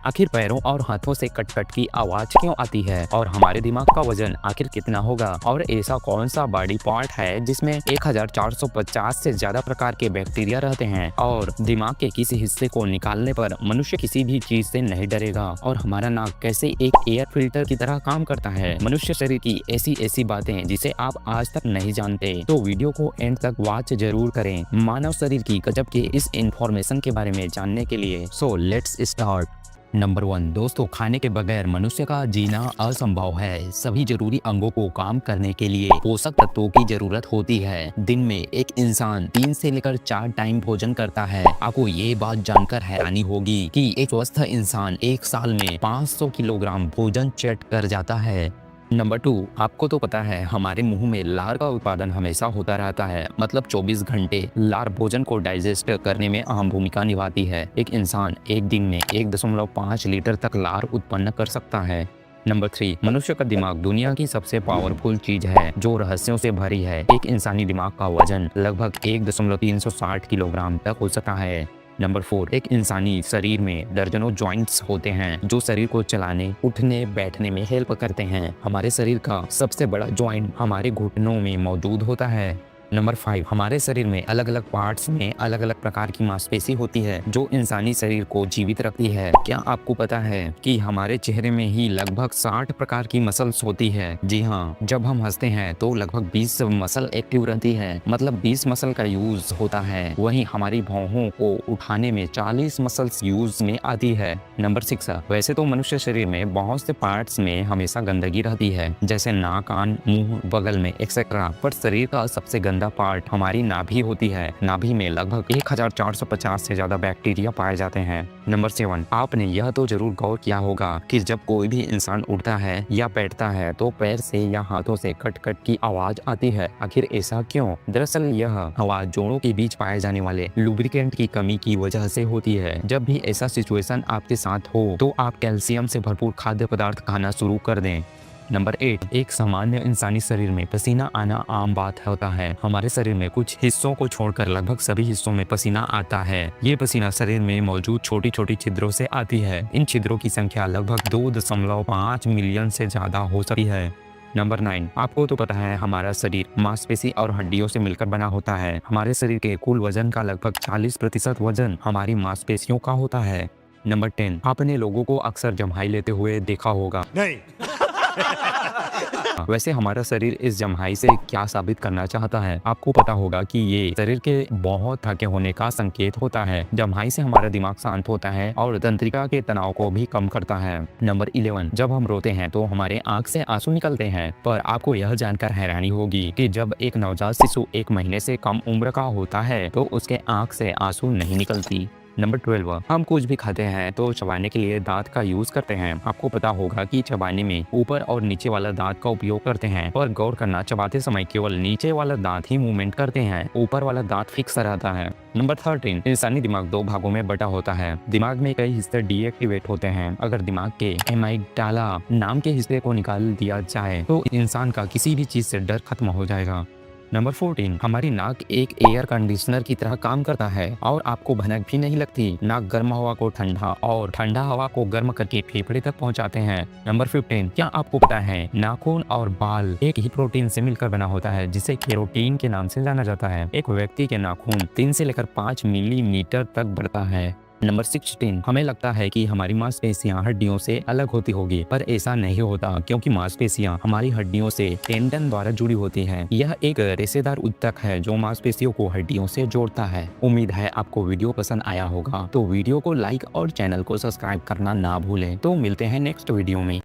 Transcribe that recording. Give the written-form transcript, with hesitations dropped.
आखिर पैरों और हाथों से कट कट की आवाज क्यों आती है और हमारे दिमाग का वजन आखिर कितना होगा और ऐसा कौन सा बॉडी पार्ट है जिसमें 1450 से ज्यादा प्रकार के बैक्टीरिया रहते हैं और दिमाग के किसी हिस्से को निकालने पर मनुष्य किसी भी चीज से नहीं डरेगा और हमारा नाक कैसे एक एयर फिल्टर की तरह काम करता है। मनुष्य शरीर की ऐसी बातें जिसे आप आज तक नहीं जानते, तो वीडियो को एंड तक वॉच जरूर करें मानव शरीर की गजब के इस इंफॉर्मेशन के बारे में जानने के लिए। So let's start. नंबर 1 दोस्तों, खाने के बगैर मनुष्य का जीना असंभव है। सभी जरूरी अंगों को काम करने के लिए पोषक तत्वों की जरूरत होती है। दिन में एक इंसान 3 से लेकर 4 टाइम भोजन करता है। आपको ये बात जानकर हैरानी होगी कि एक स्वस्थ इंसान एक साल में 500 किलोग्राम भोजन चट कर जाता है। नंबर 2, आपको तो पता है हमारे मुंह में लार का उत्पादन हमेशा होता रहता है, मतलब 24 घंटे लार भोजन को डाइजेस्ट करने में अहम भूमिका निभाती है। एक इंसान एक दिन में 1.5 लीटर तक लार उत्पन्न कर सकता है। नंबर 3, मनुष्य का दिमाग दुनिया की सबसे पावरफुल चीज है जो रहस्यों से भरी है। एक इंसानी दिमाग का वजन लगभग 1.360 किलोग्राम तक हो सकता है। नंबर 4, एक इंसानी शरीर में दर्जनों जॉइंट्स होते हैं जो शरीर को चलाने, उठने, बैठने में हेल्प करते हैं। हमारे शरीर का सबसे बड़ा जॉइंट हमारे घुटनों में मौजूद होता है। नंबर 5, हमारे शरीर में अलग अलग पार्ट्स में अलग अलग प्रकार की मांसपेशी होती है जो इंसानी शरीर को जीवित रखती है। क्या आपको पता है कि हमारे चेहरे में ही लगभग 60 प्रकार की मसल्स होती है? जी हाँ, जब हम हंसते हैं तो लगभग 20 मसल एक्टिव रहती है, मतलब 20 मसल का यूज होता है। वहीं हमारी भौहों को उठाने में 40 मसल्स यूज में आती है। नंबर 6, वैसे तो मनुष्य शरीर में बहुत से पार्ट्स में हमेशा गंदगी रहती है, जैसे नाक, कान, मुंह, बगल में एक्सेट्रा, पर शरीर का सबसे गंदा पार्ट हमारी नाभि होती है। नाभि में लगभग 1450 से ज्यादा बैक्टीरिया पाए जाते हैं। नंबर 7, आपने यह तो जरूर गौर किया होगा कि जब कोई भी इंसान उठता है या बैठता है तो पैर से या हाथों से कट कट की आवाज आती है। आखिर ऐसा क्यों? दरअसल यह आवाज जोड़ों के बीच पाए जाने वाले लुब्रिकेंट की कमी की वजह से होती है। जब भी ऐसा सिचुएशन आपके साथ हो तो आप कैल्शियम से भरपूर खाद्य पदार्थ खाना शुरू कर दें। नंबर 8, एक सामान्य इंसानी शरीर में पसीना आना आम बात होता है। हमारे शरीर में कुछ हिस्सों को छोड़कर लगभग सभी हिस्सों में पसीना आता है। ये पसीना शरीर में मौजूद छोटी छोटी छिद्रों से आती है। इन छिद्रों की संख्या लगभग 2.5 मिलियन से ज्यादा हो सकती है। नंबर 9, आपको तो पता है हमारा शरीर मांसपेशी और हड्डियों से मिलकर बना होता है। हमारे शरीर के कुल वजन का लगभग 40% वजन हमारी मांसपेशियों का होता है। नंबर 10, आपने लोगों को अक्सर जम्हाई लेते हुए देखा होगा। नहीं। वैसे हमारा शरीर इस जम्हाई से क्या साबित करना चाहता है? आपको पता होगा कि ये शरीर के बहुत थके होने का संकेत होता है। जम्हाई से हमारा दिमाग शांत होता है और तंत्रिका के तनाव को भी कम करता है। नंबर 11, जब हम रोते हैं तो हमारे आंख से आंसू निकलते हैं, पर आपको यह जानकर हैरानी होगी कि जब एक नवजात शिशु 1 महीने से कम उम्र का होता है तो उसके आंख से आंसू नहीं निकलती। नंबर 12, हम कुछ भी खाते हैं तो चबाने के लिए दांत का यूज करते हैं। आपको पता होगा कि चबाने में ऊपर और नीचे वाला दांत का उपयोग करते हैं, पर गौर करना चबाते समय केवल नीचे वाला दांत ही मूवमेंट करते हैं, ऊपर वाला दांत फिक्स रहता है। नंबर 13, इंसानी दिमाग 2 भागों में बटा होता है। दिमाग में कई हिस्से डीएक्टिवेट होते हैं। अगर दिमाग के एमाइगडाला नाम के हिस्से को निकाल दिया जाए तो इंसान का किसी भी चीज से डर खत्म हो जाएगा। नंबर 14, हमारी नाक एक एयर कंडीशनर की तरह काम करता है और आपको भनक भी नहीं लगती। नाक गर्म हवा को ठंडा और ठंडा हवा को गर्म करके फेफड़े तक पहुंचाते हैं। नंबर 15, क्या आपको पता है नाखून और बाल एक ही प्रोटीन से मिलकर बना होता है जिसे केरोटीन के नाम से जाना जाता है। एक व्यक्ति के नाखून 3 से लेकर 5 मिलीमीटर तक बढ़ता है। नंबर 16, हमें लगता है कि हमारी मांसपेशियां हड्डियों से अलग होती होगी, पर ऐसा नहीं होता क्योंकि मांसपेशियां हमारी हड्डियों से टेंडन द्वारा जुड़ी होती हैं। यह एक रेशेदार ऊतक है जो मांसपेशियों को हड्डियों से जोड़ता है। उम्मीद है आपको वीडियो पसंद आया होगा, तो वीडियो को लाइक और चैनल को सब्सक्राइब करना ना भूलें। तो मिलते हैं नेक्स्ट वीडियो में।